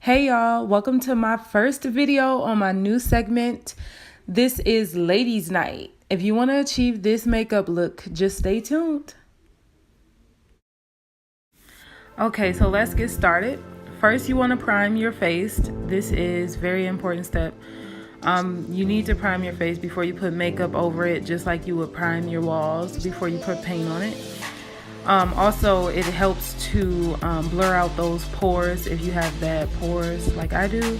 Hey y'all, welcome to my first video on my new segment. This is Ladies Night. If you want to achieve this makeup look, just stay tuned. Okay, so let's get started. First, you want to prime your face. This is a very important step. You need to prime your face before you put makeup over it, just like you would prime your walls before you put paint on it. Also, it helps to blur out those pores if you have bad pores like I do.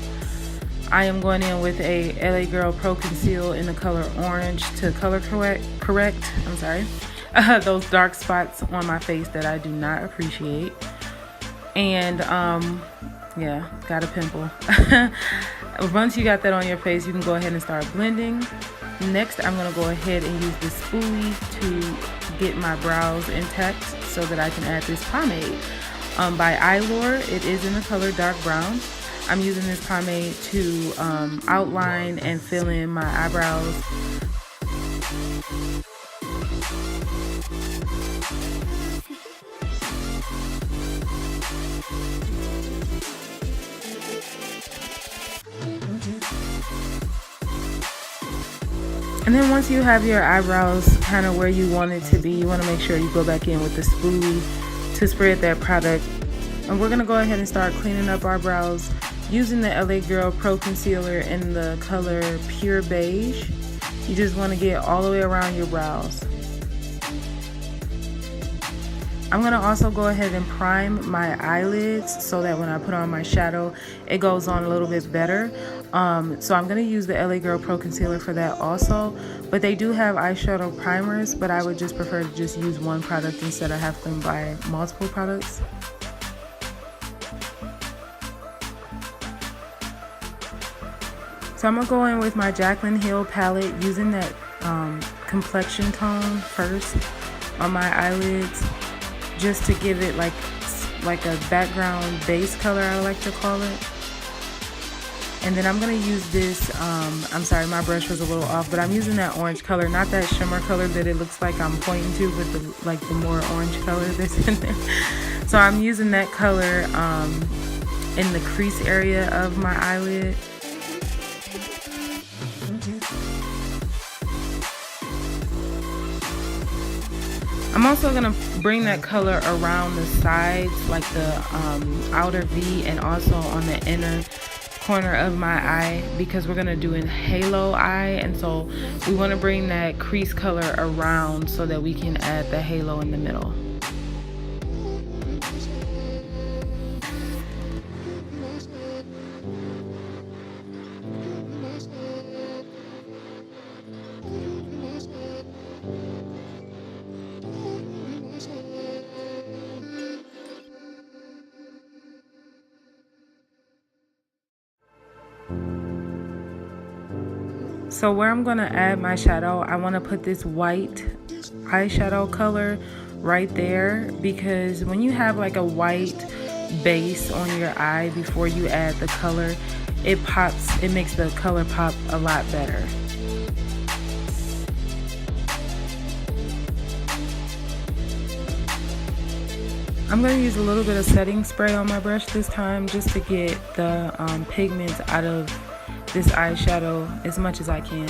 I am going in with a LA Girl Pro Conceal in the color orange to color correct. Those dark spots on my face that I do not appreciate. And yeah, got a pimple. Once you got that on your face, you can go ahead and start blending. Next, I'm going to go ahead and use this spoolie to get my brows intact so that I can add this pomade by Eyelure. It is in the color dark brown. I'm using this pomade to outline and fill in my eyebrows. And then once you have your eyebrows kind of where you want it to be, you want to make sure you go back in with the spoolie to spread that product. And we're going to go ahead and start cleaning up our brows using the LA Girl Pro Concealer in the color Pure Beige. You just want to get all the way around your brows. I'm going to also go ahead and prime my eyelids so that when I put on my shadow, it goes on a little bit better. So I'm going to use the LA Girl Pro Concealer for that also. But they do have eyeshadow primers, but I would just prefer to just use one product instead of having to buy multiple products. So I'm going to go in with my Jaclyn Hill palette using that complexion tone first on my eyelids, just to give it like a background base color, I like to call it. And then I'm going to use this, I'm sorry, my brush was a little off, but I'm using that orange color, not that shimmer color that it looks like I'm pointing to, but the more orange color that's in there. So I'm using that color in the crease area of my eyelid. I'm also going to bring that color around the sides, like the outer V, and also on the inner corner of my eye, because we're going to do a halo eye, and so we want to bring that crease color around so that we can add the halo in the middle. So where I'm going to add my shadow, I want to put this white eyeshadow color right there, because when you have like a white base on your eye before you add the color, it makes the color pop a lot better. I'm going to use a little bit of setting spray on my brush this time, just to get the pigments out of this eyeshadow as much as I can.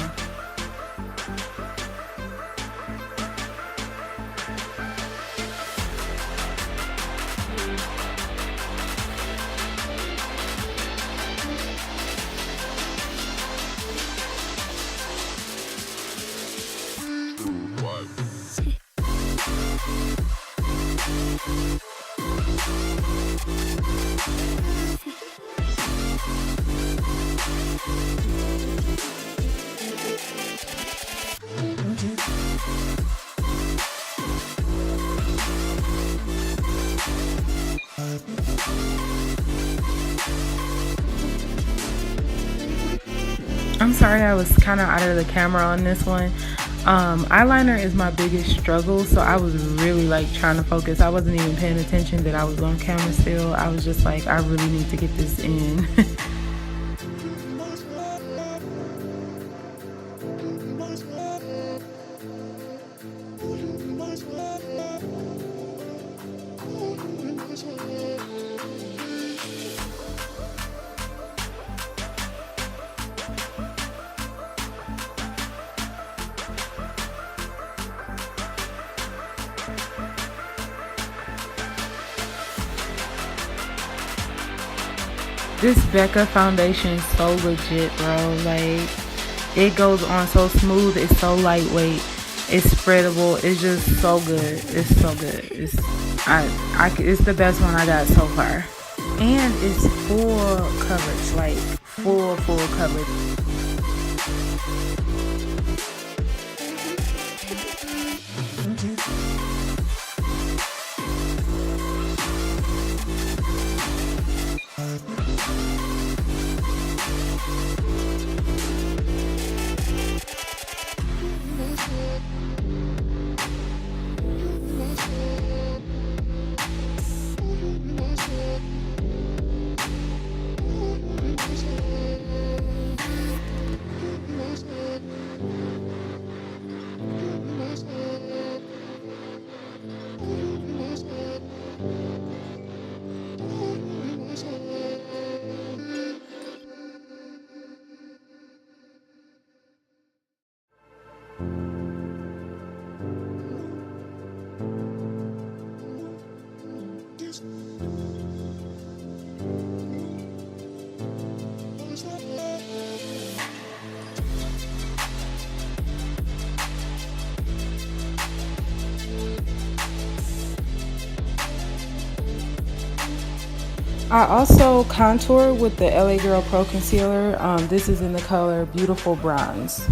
I'm sorry I was kind of out of the camera on this one. Eyeliner is my biggest struggle, so I was really like trying to focus. I wasn't even paying attention that I was on camera still. I was just like, I really need to get this in. This Becca foundation is so legit, bro. Like, it goes on so smooth. It's so lightweight. It's spreadable. It's just so good. It's so good. It's the best one I got so far. And it's full coverage, like full coverage. I also contour with the LA Girl Pro Concealer. This is in the color Beautiful Bronze.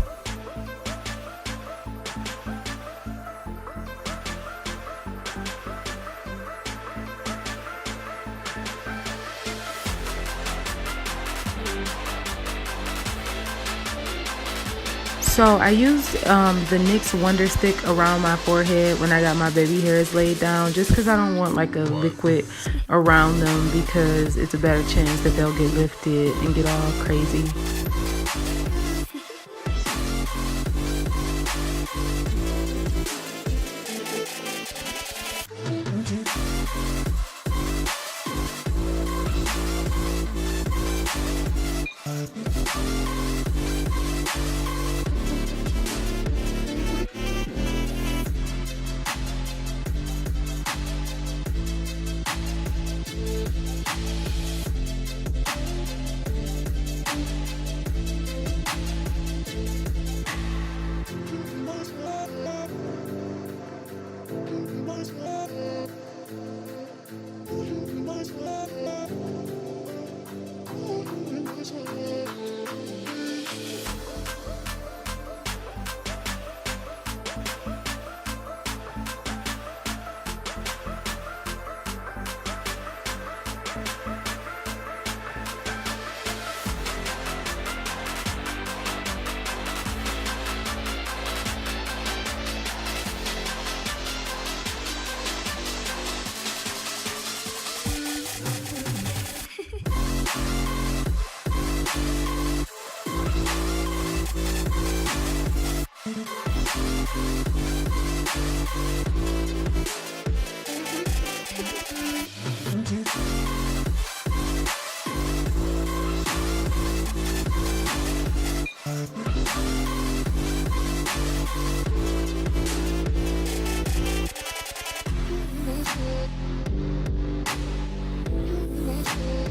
So I used the NYX Wonder Stick around my forehead when I got my baby hairs laid down, just because I don't want like a liquid around them, because it's a better chance that they'll get lifted and get all crazy.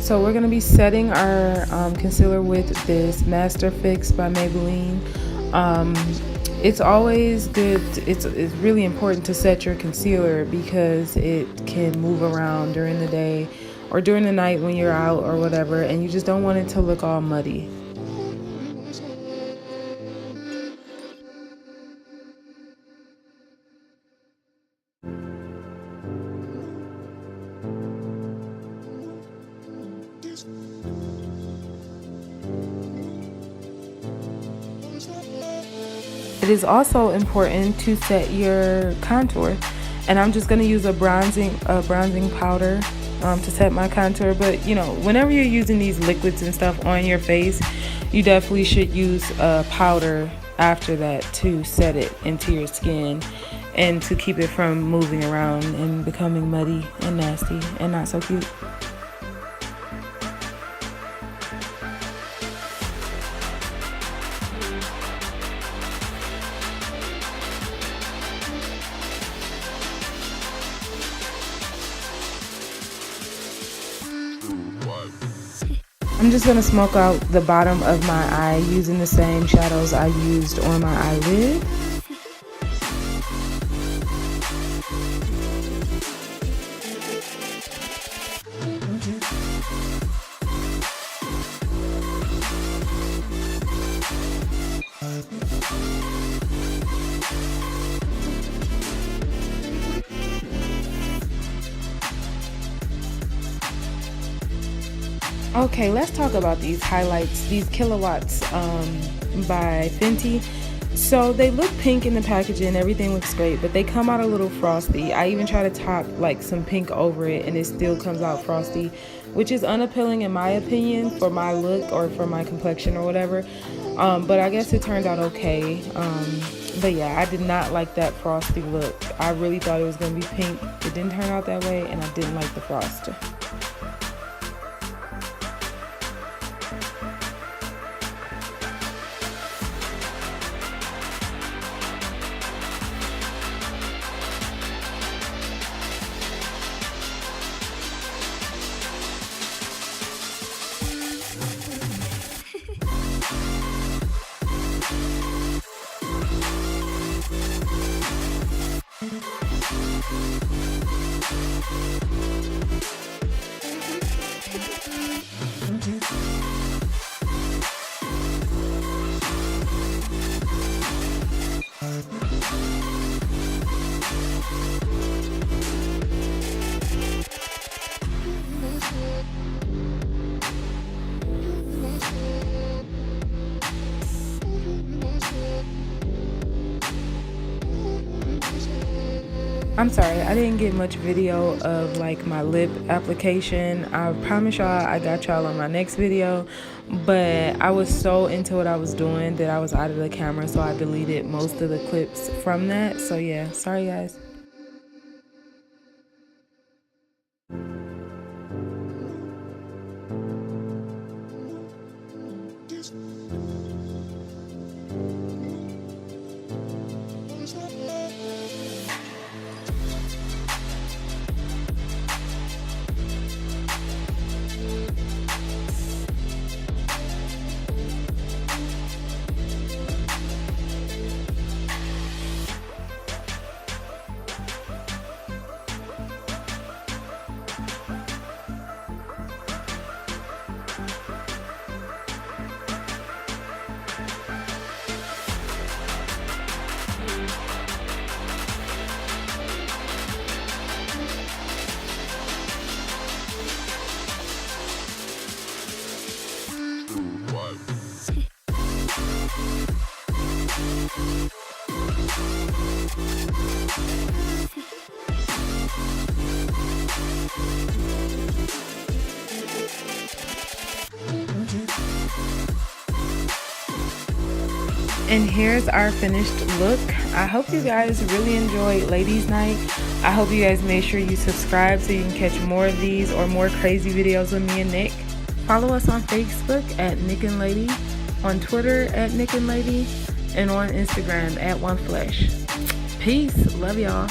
So we're going to be setting our concealer with this Master Fix by Maybelline. It's always good, it's really important to set your concealer because it can move around during the day or during the night when you're out or whatever, and you just don't want it to look all muddy. It is also important to set your contour, and I'm just going to use a bronzing powder to set my contour. But you know, whenever you're using these liquids and stuff on your face, you definitely should use a powder after that to set it into your skin and to keep it from moving around and becoming muddy and nasty and not so cute. I'm just going to smoke out the bottom of my eye using the same shadows I used on my eyelid. Okay, let's talk about these highlights, these Kilowatts by Fenty. So they look pink in the packaging, everything looks great, but they come out a little frosty. I even try to top like some pink over it and it still comes out frosty, which is unappealing in my opinion for my look or for my complexion or whatever. But I guess it turned out okay. But yeah, I did not like that frosty look. I really thought it was going to be pink. It didn't turn out that way and I didn't like the frost. I'm sorry, I didn't get much video of like my lip application. I promise y'all I got y'all on my next video, but I was so into what I was doing that I was out of the camera, so I deleted most of the clips from that. So yeah, sorry guys. And here's our finished look. I hope you guys really enjoyed Ladies Night. I hope you guys make sure you subscribe so you can catch more of these or more crazy videos with me and Nick. Follow us on Facebook at Nick and Lady, on Twitter at Nick and Lady, and on Instagram at OneFlesh. Peace. Love y'all.